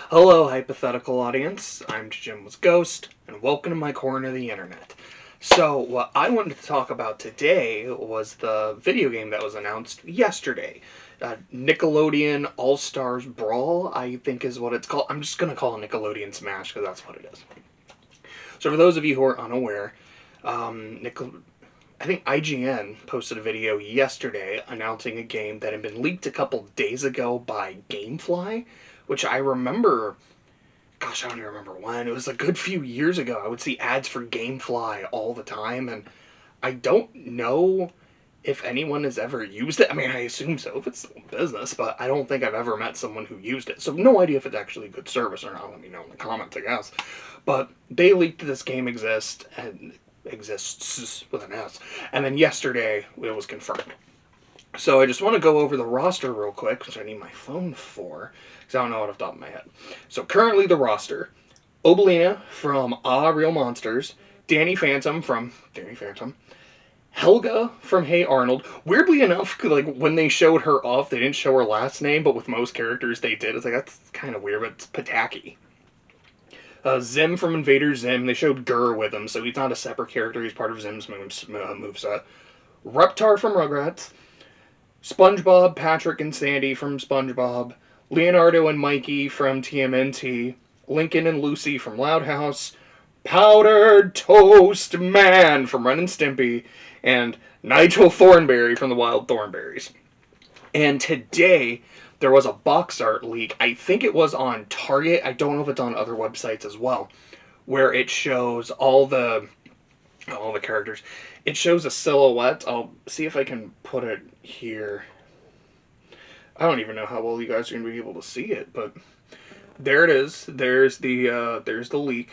Hello, hypothetical audience. I'm JJNW'S Ghost, and welcome to my corner of the internet. So, what I wanted to talk about today was the video game that was announced yesterday. Nickelodeon All-Stars Brawl, I think is what it's called. I'm just going to call it Nickelodeon Smash because that's what it is. So, for those of you who are unaware, I think IGN posted a video yesterday announcing a game that had been leaked a couple days ago by Gamefly, which I remember. Gosh, I don't even remember when. It was a good few years ago. I would see ads for Gamefly all the time, and I don't know if anyone has ever used it. I mean, I assume so if it's still in business, but I don't think I've ever met someone who used it. So no idea if it's actually a good service or not. Let me know in the comments, I guess. But they leaked this game exists with an S, and then yesterday it was confirmed. So I just want to go over the roster real quick, which I need my phone for, because I don't know it off the top of my head. So currently the roster: Obelina from Real Monsters, Danny Phantom from Danny Phantom, Helga from Hey Arnold. Weirdly enough, like when they showed her off, they didn't show her last name, but with most characters they did. It's like, that's kind of weird, but it's Pataki. Zim from Invader Zim. They showed Gur with him, so he's not a separate character. He's part of Zim's moveset. Reptar from Rugrats. SpongeBob, Patrick, and Sandy from SpongeBob. Leonardo and Mikey from TMNT. Lincoln and Lucy from Loud House. Powdered Toast Man from Ren and Stimpy. And Nigel Thornberry from the Wild Thornberries. And today, there was a box art leak. I think it was on Target. I don't know if it's on other websites as well, where it shows all the characters. It shows a silhouette. I'll see if I can put it here. I don't even know how well you guys are going to be able to see it, but there it is. There's the leak.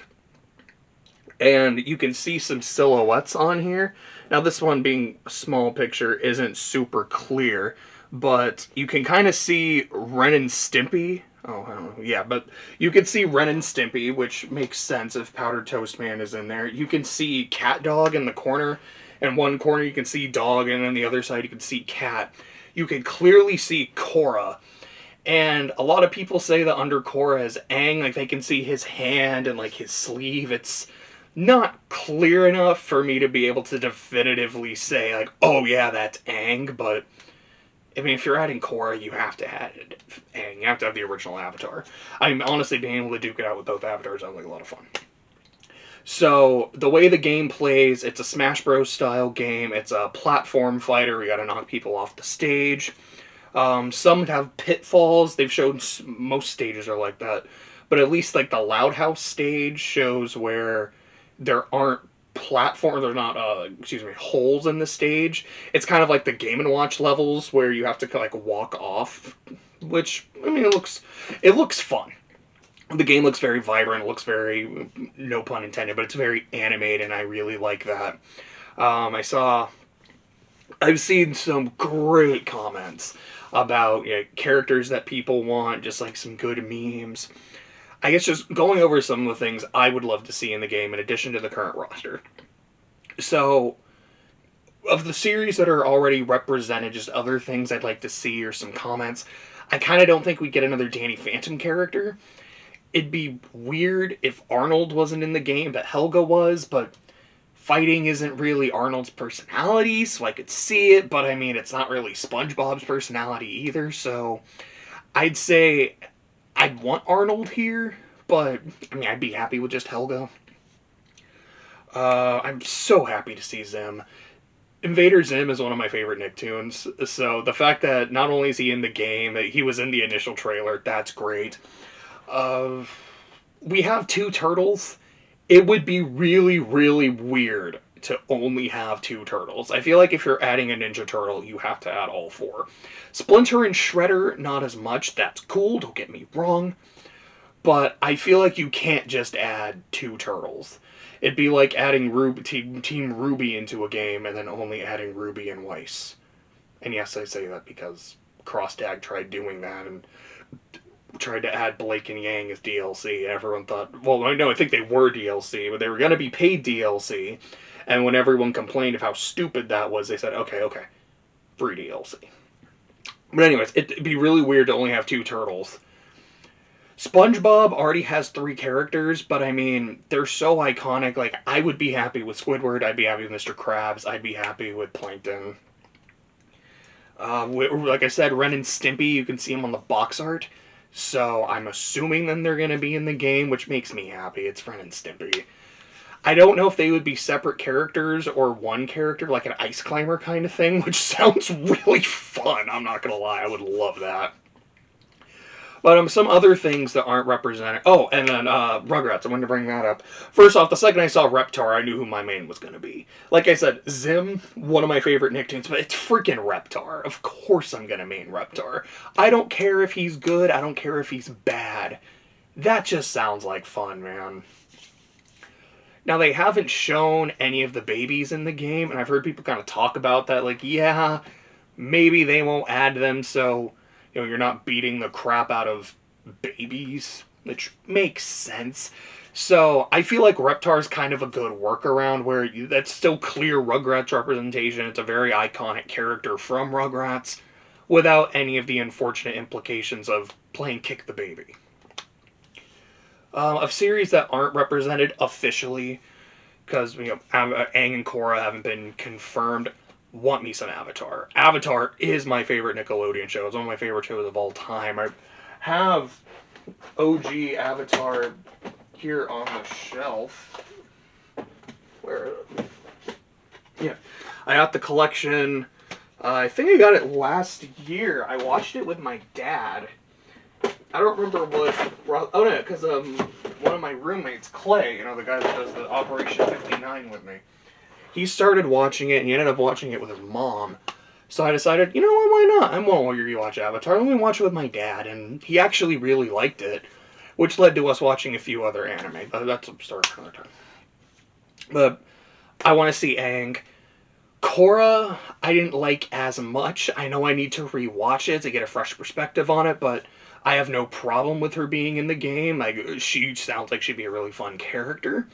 And you can see some silhouettes on here. Now, this one being a small picture isn't super clear, but you can kind of see Ren and Stimpy. Oh, I don't know. Yeah, but you can see Ren and Stimpy, which makes sense if Powdered Toast Man is in there. You can see Cat Dog in the corner. In one corner you can see Dog, and on the other side you can see Cat. You can clearly see Korra. And a lot of people say that under Korra is Aang. Like, they can see his hand and, like, his sleeve. It's not clear enough for me to be able to definitively say, like, oh yeah, that's Aang, but I mean, if you're adding Korra, you have to add Aang. You have to have the original Avatar. I'm honestly being able to duke it out with both avatars sounds like a lot of fun. So, the way the game plays, it's a Smash Bros. Style game. It's a platform fighter. You gotta knock people off the stage. Some have pitfalls. They've shown most stages are like that. But at least, like, the Loud House stage shows where there aren't there's not, holes in the stage. It's kind of like the Game & Watch levels where you have to, like, walk off. Which, I mean, it looks fun. The game looks very vibrant. It looks very, no pun intended, but it's very animated, and I really like that. I've seen some great comments about characters that people want, just like some good memes. I guess just going over some of the things I would love to see in the game in addition to the current roster. So, of the series that are already represented, just other things I'd like to see or some comments, I kind of don't think we get another Danny Phantom character. It'd be weird if Arnold wasn't in the game, but Helga was, but fighting isn't really Arnold's personality, so I could see it, but I mean, it's not really SpongeBob's personality either, so I'd say I'd want Arnold here, but I mean, I'd be happy with just Helga. I'm so happy to see Zim. Invader Zim is one of my favorite Nicktoons, so the fact that not only is he in the game, he was in the initial trailer, that's great. We have 2 turtles. It would be really, really weird to only have 2 turtles. I feel like if you're adding a Ninja Turtle, you have to add all 4. Splinter and Shredder, not as much. That's cool, don't get me wrong. But I feel like you can't just add 2 turtles. It'd be like adding Team Ruby into a game and then only adding Ruby and Weiss. And yes, I say that because CrossTag tried doing that and tried to add Blake and Yang as DLC. Everyone thought, well, no, I think they were DLC, but they were going to be paid DLC. And when everyone complained of how stupid that was, they said, okay, free DLC. But anyways, it'd be really weird to only have 2 turtles. SpongeBob already has 3 characters, but I mean, they're so iconic. Like, I would be happy with Squidward, I'd be happy with Mr. Krabs, I'd be happy with Plankton. Like I said, Ren and Stimpy, you can see them on the box art. So I'm assuming then they're going to be in the game, which makes me happy. It's Ren and Stimpy. I don't know if they would be separate characters or one character, like an ice climber kind of thing, which sounds really fun. I'm not going to lie. I would love that. But some other things that aren't represented. Oh, and then Rugrats. I wanted to bring that up. First off, the second I saw Reptar, I knew who my main was going to be. Like I said, Zim, one of my favorite Nicktoons, but it's freaking Reptar. Of course I'm going to main Reptar. I don't care if he's good. I don't care if he's bad. That just sounds like fun, man. Now, they haven't shown any of the babies in the game, and I've heard people kind of talk about that. Like, yeah, maybe they won't add them, so you're not beating the crap out of babies, which makes sense. So I feel like Reptar's kind of a good workaround where that's still clear Rugrats representation. It's a very iconic character from Rugrats without any of the unfortunate implications of playing Kick the Baby. Of series that aren't represented officially, because Aang and Korra haven't been confirmed, want me some Avatar. Avatar is my favorite Nickelodeon show. It's one of my favorite shows of all time. I have OG Avatar here on the shelf. Where? Yeah. I got the collection. I think I got it last year. I watched it with my dad. I don't remember what... Oh, no, because one of my roommates, Clay, the guy that does the Operation 59 with me, he started watching it, and he ended up watching it with his mom. So I decided, you know what, why not? I won't rewatch Avatar. Let me watch it with my dad, and he actually really liked it, which led to us watching a few other anime. But that's a story for another time. But I want to see Aang. Korra, I didn't like as much. I know I need to rewatch it to get a fresh perspective on it, but I have no problem with her being in the game. She sounds like she'd be a really fun character.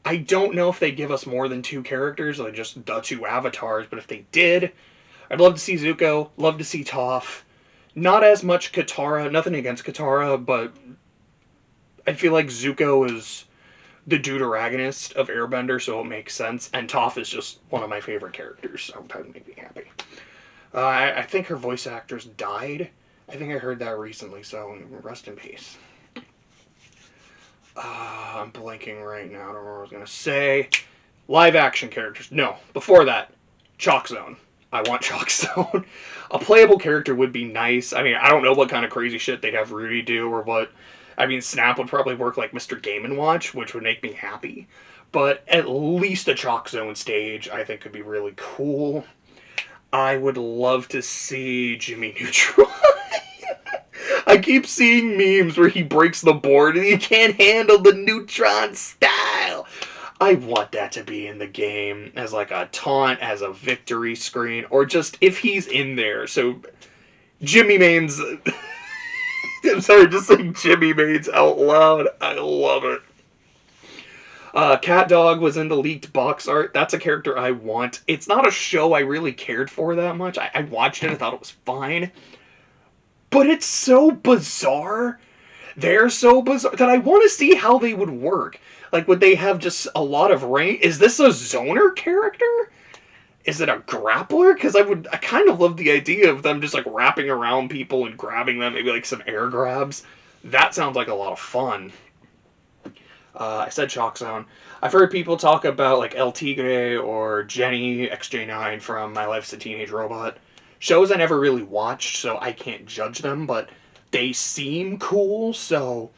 I don't know if they give us more than 2 characters, like just the 2 avatars, but if they did, I'd love to see Zuko, love to see Toph. Not as much Katara, nothing against Katara, but I feel like Zuko is the deuteragonist of Airbender, so it makes sense, and Toph is just one of my favorite characters, so that would make me happy. I think her voice actress died. I think I heard that recently, so rest in peace. I'm blanking right now. I don't remember what I was going to say. Live action characters. No. Before that, Chalk Zone. I want Chalk Zone. A playable character would be nice. I mean, I don't know what kind of crazy shit they'd have Rudy do or what. I mean, Snap would probably work like Mr. Game & Watch, which would make me happy. But at least a Chalk Zone stage, I think, could be really cool. I would love to see Jimmy Neutron. I keep seeing memes where he breaks the board and he can't handle the Neutron style. I want that to be in the game as like a taunt, as a victory screen, or just if he's in there. So Jimmy Mains... I'm sorry, just saying Jimmy Mains out loud. I love it. Cat Dog was in the leaked box art. That's a character I want. It's not a show I really cared for that much. I watched it, I thought it was fine. But it's so bizarre. They're so bizarre that I want to see how they would work. Like, would they have just a lot of range? Is this a zoner character? Is it a grappler? Because I kind of love the idea of them just like wrapping around people and grabbing them, maybe like some air grabs. That sounds like a lot of fun. I said Chalk Zone. I've heard people talk about like El Tigre or Jenny XJ9 from My Life's a Teenage Robot. Shows I never really watched, so I can't judge them, but they seem cool, so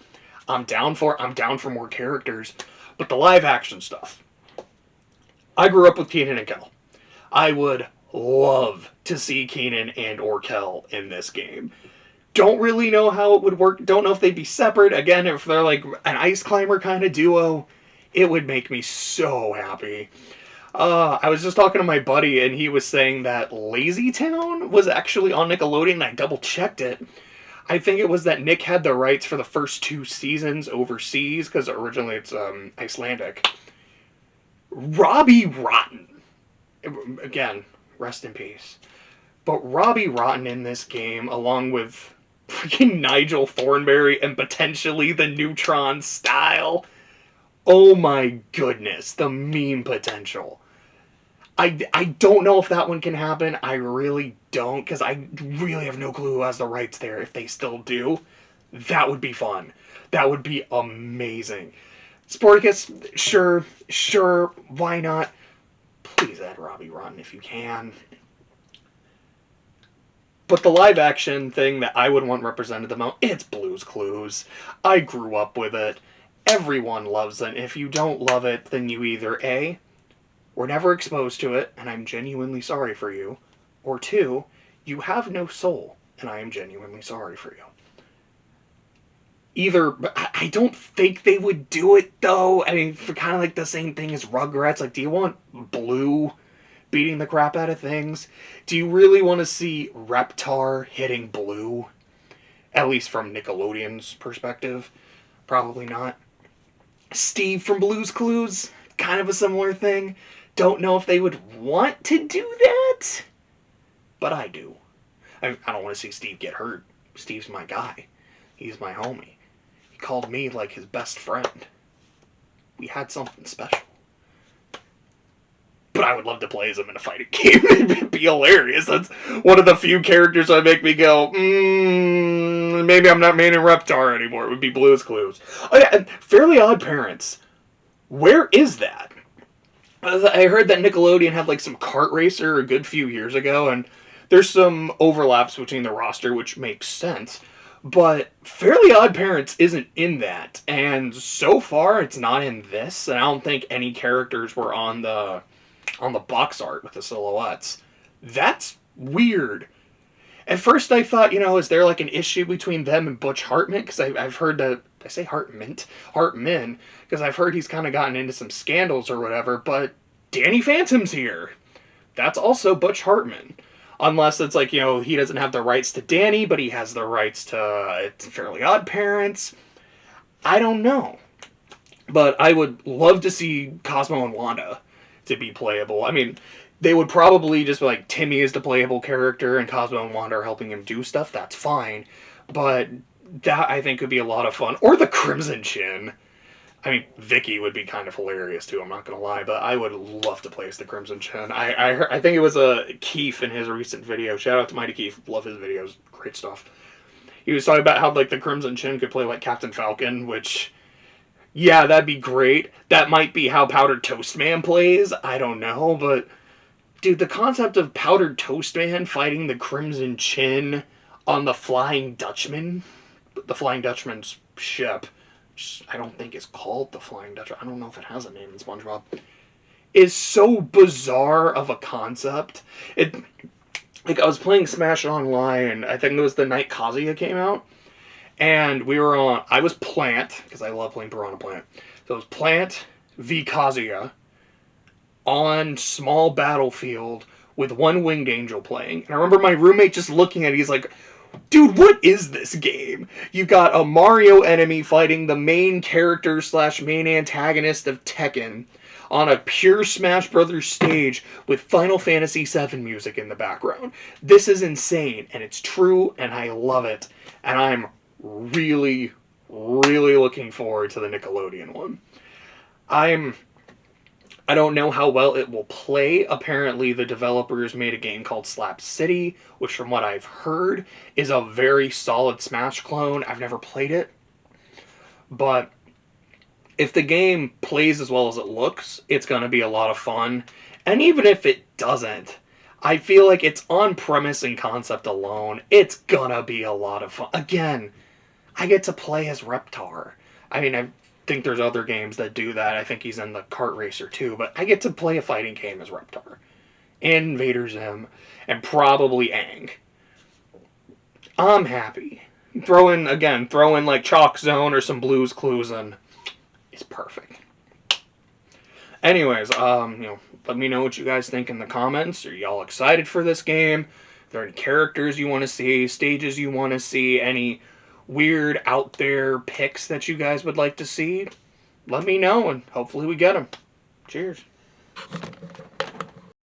I'm down for more characters. But the live action stuff. I grew up with Keenan and Kel. I would love to see Keenan and or Kel in this game. Don't really know how it would work. Don't know if they'd be separate. Again, if they're like an ice climber kind of duo, it would make me so happy. I was just talking to my buddy, and he was saying that Lazy Town was actually on Nickelodeon, and I double-checked it. I think it was that Nick had the rights for the first 2 seasons overseas, because originally it's Icelandic. Robbie Rotten. Again, rest in peace. But Robbie Rotten in this game, along with freaking Nigel Thornberry and potentially the Neutron style. Oh my goodness, the meme potential. I don't know if that one can happen. I really don't, because I really have no clue who has the rights there. If they still do, that would be fun. That would be amazing. Sporticus, sure, why not? Please add Robbie Rotten if you can. But the live action thing that I would want represented the most, it's Blue's Clues. I grew up with it. Everyone loves it. If you don't love it, then you either A, were never exposed to it, and I'm genuinely sorry for you, or 2, you have no soul, and I am genuinely sorry for you. Either, I don't think they would do it, though. I mean, for kind of like the same thing as Rugrats. Like, do you want Blue beating the crap out of things? Do you really want to see Reptar hitting Blue? At least from Nickelodeon's perspective. Probably not. Steve from Blue's Clues, kind of a similar thing. Don't know if they would want to do that, but I do. I don't want to see Steve get hurt. Steve's my guy. He's my homie. He called me like his best friend. We had something special. But I would love to play as him in a fighting game. It'd be hilarious. That's one of the few characters that make me go, maybe I'm not main in Reptar anymore. It would be Blue's Clues. Oh yeah, and Fairly Odd Parents. Where is that? I heard that Nickelodeon had like some kart racer a good few years ago, and there's some overlaps between the roster, which makes sense. But Fairly Odd Parents isn't in that, and so far it's not in this. And I don't think any characters were on the box art with the silhouettes. That's weird. At first I thought, is there like an issue between them and Butch Hartman? Because I've heard that, I say Hartman, because I've heard he's kind of gotten into some scandals or whatever, but Danny Phantom's here. That's also Butch Hartman. Unless it's like, he doesn't have the rights to Danny, but he has the rights to Fairly Odd Parents. I don't know. But I would love to see Cosmo and Wanda to be playable. I mean, they would probably just be like, Timmy is the playable character and Cosmo and Wanda are helping him do stuff. That's fine. But that, I think, would be a lot of fun. Or the Crimson Chin. I mean, Vicky would be kind of hilarious, too. I'm not going to lie. But I would love to play as the Crimson Chin. I think it was Keith in his recent video. Shout out to Mighty Keith. Love his videos. Great stuff. He was talking about how, like, the Crimson Chin could play, like, Captain Falcon, which... yeah, that'd be great. That might be how Powdered Toast Man plays. I don't know, but... dude, the concept of Powdered Toast Man fighting the Crimson Chin on the Flying Dutchman... the Flying Dutchman's ship... which I don't think is called the Flying Dutchman. I don't know if it has a name in SpongeBob. Is so bizarre of a concept. Like, I was playing Smash Online, I think it was the night Kazuya came out, and I was Plant, because I love playing Piranha Plant. So it was Plant v Kazuya on small battlefield with one Winged Angel playing. And I remember my roommate just looking at it, he's like, dude, what is this game? You got a Mario enemy fighting the main character / main antagonist of Tekken on a pure Smash Brothers stage with Final Fantasy VII music in the background. This is insane, and it's true, and I love it. And I'm really, really looking forward to the Nickelodeon one. I don't know how well it will play. Apparently, the developers made a game called Slap City, which from what I've heard is a very solid Smash clone. I've never played it. But if the game plays as well as it looks, it's going to be a lot of fun. And even if it doesn't, I feel like it's on premise and concept alone. It's going to be a lot of fun. Again, I get to play as Reptar. I mean, I think there's other games that do that. I think he's in the kart racer too, but I get to play a fighting game as Reptar. And Invader Zim. And probably Aang. I'm happy. Throw in like Chalk Zone or some Blue's Clues and it's perfect. Anyways, let me know what you guys think in the comments. Are y'all excited for this game? Are there any characters you want to see, stages you want to see, any weird out there picks that you guys would like to see? Let me know and hopefully we get them. Cheers.